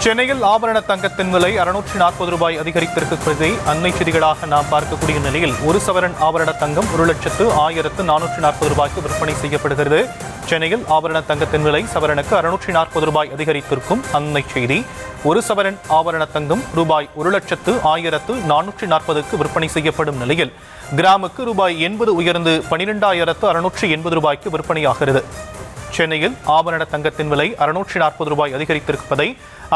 சென்னையில் ஆபரண தங்கத்தின் விலை 640 ரூபாய் அதிகரித்திருக்கிறதை அண்மை செய்திகளாக நாம் பார்க்கக்கூடிய நிலையில் ஒரு சவரன் ஆபரண தங்கம் 1,1440 ரூபாய்க்கு விற்பனை செய்யப்படுகிறது. சென்னையில் ஆபரண தங்கத்தின் விலை சவரனுக்கு 640 ரூபாய் அதிகரித்திருக்கும் அண்மை செய்தி. ஒரு சவரன் ஆபரண தங்கம் ரூபாய் 1,1440க்கு விற்பனை செய்யப்படும் நிலையில் கிராமுக்கு ரூபாய் 80 உயர்ந்து 12,680 ரூபாய்க்கு விற்பனையாகிறது. சென்னையில் ஆபரண தங்கத்தின் விலை 640 ரூபாய் அதிகரித்திருப்பதை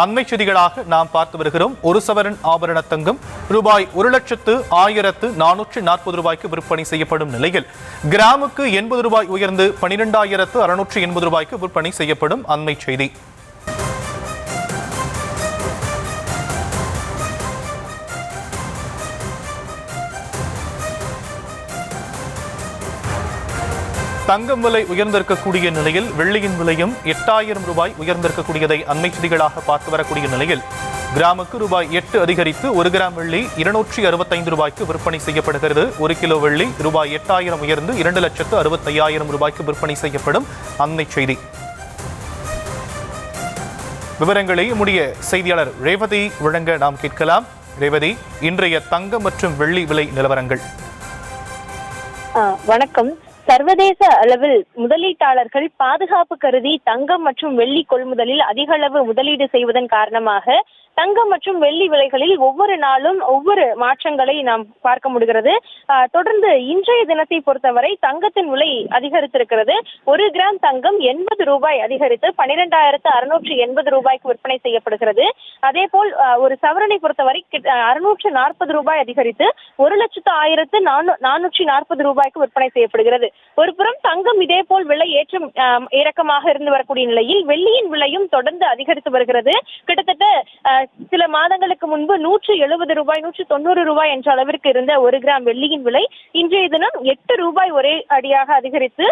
அண்மை செய்திகளாக நாம் பார்த்து வருகிறோம். ஒரு சவரன் ஆபரண தங்கம் ரூபாய் 1,1440 ரூபாய்க்கு விற்பனை செய்யப்படும் நிலையில் கிராமுக்கு 80 ரூபாய் உயர்ந்து 12,680 ரூபாய்க்கு விற்பனை செய்யப்படும் அண்மை செய்தி. தங்கம் விலை உயர்ந்திருக்கக்கூடிய நிலையில் வெள்ளியின் விலையும் 8,000 ரூபாய் உயர்ந்திருக்கக்கூடியதை அண்மை செய்திகளாக பார்த்து வரக்கூடிய நிலையில் கிராமுக்கு ரூபாய் 8 அதிகரித்து 1 கிராம் வெள்ளி 265 ரூபாய்க்கு விற்பனை செய்யப்படுகிறது. 1 கிலோ வெள்ளி ரூபாய் 8,000 உயர்ந்து 2,65,000 ரூபாய்க்கு விற்பனை செய்யப்படும் அண்மை செய்தி. விவரங்களை நம்முடைய செய்தியாளர் ரேவதி வழங்க நாம் கேட்கலாம். ரேவதி, இன்றைய தங்கம் மற்றும் வெள்ளி விலை நிலவரங்கள். வணக்கம். சர்வதேச அளவில் முதலீட்டாளர்கள் பாதுகாப்பு கருதி தங்கம் மற்றும் வெள்ளி கொள்முதலில் அதிக அளவு முதலீடு செய்வதன் காரணமாக தங்கம் மற்றும் வெள்ளி விலைகளில் ஒவ்வொரு நாளும் ஒவ்வொரு மாற்றங்களை நாம் பார்க்க முடிகிறது. தொடர்ந்து இன்றைய தினத்தை பொறுத்தவரை தங்கத்தின் விலை அதிகரித்திருக்கிறது. 1 கிராம் தங்கம் 80 ரூபாய் அதிகரித்து 12,680 ரூபாய்க்கு விற்பனை செய்யப்படுகிறது. அதே போல் ஒரு சவரனை பொறுத்தவரை 640 ரூபாய் அதிகரித்து 1,01,440 ரூபாய்க்கு விற்பனை செய்யப்படுகிறது. ஒரு புறம் தங்கம் இதே போல் விலை ஏற்றம் இறக்கமாக இருந்து வரக்கூடிய நிலையில் வெள்ளியின் விலையும் தொடர்ந்து அதிகரித்து வருகிறது. கிட்டத்தட்ட சில மாதங்களுக்கு முன்பு 170 ரூபாய் 190 ரூபாய் என்ற அளவிற்கு இருந்த 1 கிராம் வெள்ளியின் விலை இன்றைய தினம் 8 ரூபாய் ஒரே அடியாக அதிகரித்து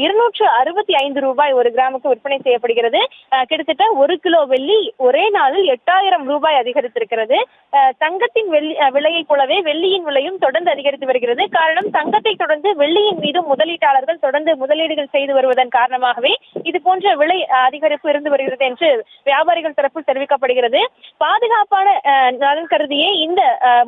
265 ரூபாய் 1 கிராமுக்கு விற்பனை செய்யப்படுகிறது. கிட்டத்தட்ட 1 கிலோ வெள்ளி ஒரே நாளில் 8,000 ரூபாய் அதிகரித்திருக்கிறது. தங்கத்தின் விலையை போலவே வெள்ளியின் விலையும் தொடர்ந்து அதிகரித்து வருகிறது. காரணம், தங்கத்தை தொடர்ந்து வெள்ளியின் மீதும் முதலீட்டாளர்கள் தொடர்ந்து முதலீடுகள் செய்து வருவதன் காரணமாகவே இது போன்ற விலை அதிகரிப்பு இருந்து வருகிறது என்று வியாபாரிகள் தரப்பில் தெரிவிக்கப்படுகிறது. பாதுகாப்பான நலன் கருதியே இந்த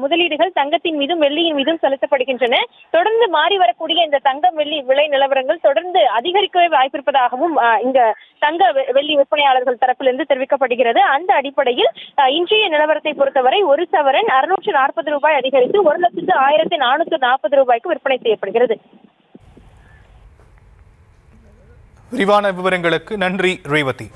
முதலீடுகள் தங்கத்தின் மீதும் வெள்ளியின் மீதும் செலுத்தப்படுகின்றன. தொடர்ந்து மாறி வரக்கூடிய இந்த தங்கம் வெள்ளி விலை நிலவரங்கள் தொடர்ந்து அதிகரிக்கவே வாய்ப்பிருப்பதாகவும் இங்க தங்க வெள்ளி விற்பனையாளர்கள் தரப்பிலிருந்து தெரிவிக்கப்படுகிறது. அந்த அடிப்படையில் இன்றைய நிலவரத்தை பொறுத்தவரை ஒரு சவரன் 640 ரூபாய் அதிகரித்து 1,1440 ரூபாய்க்கு விற்பனை செய்யப்படுகிறது. விரிவான விவரங்களுக்கு நன்றி ரேவதி.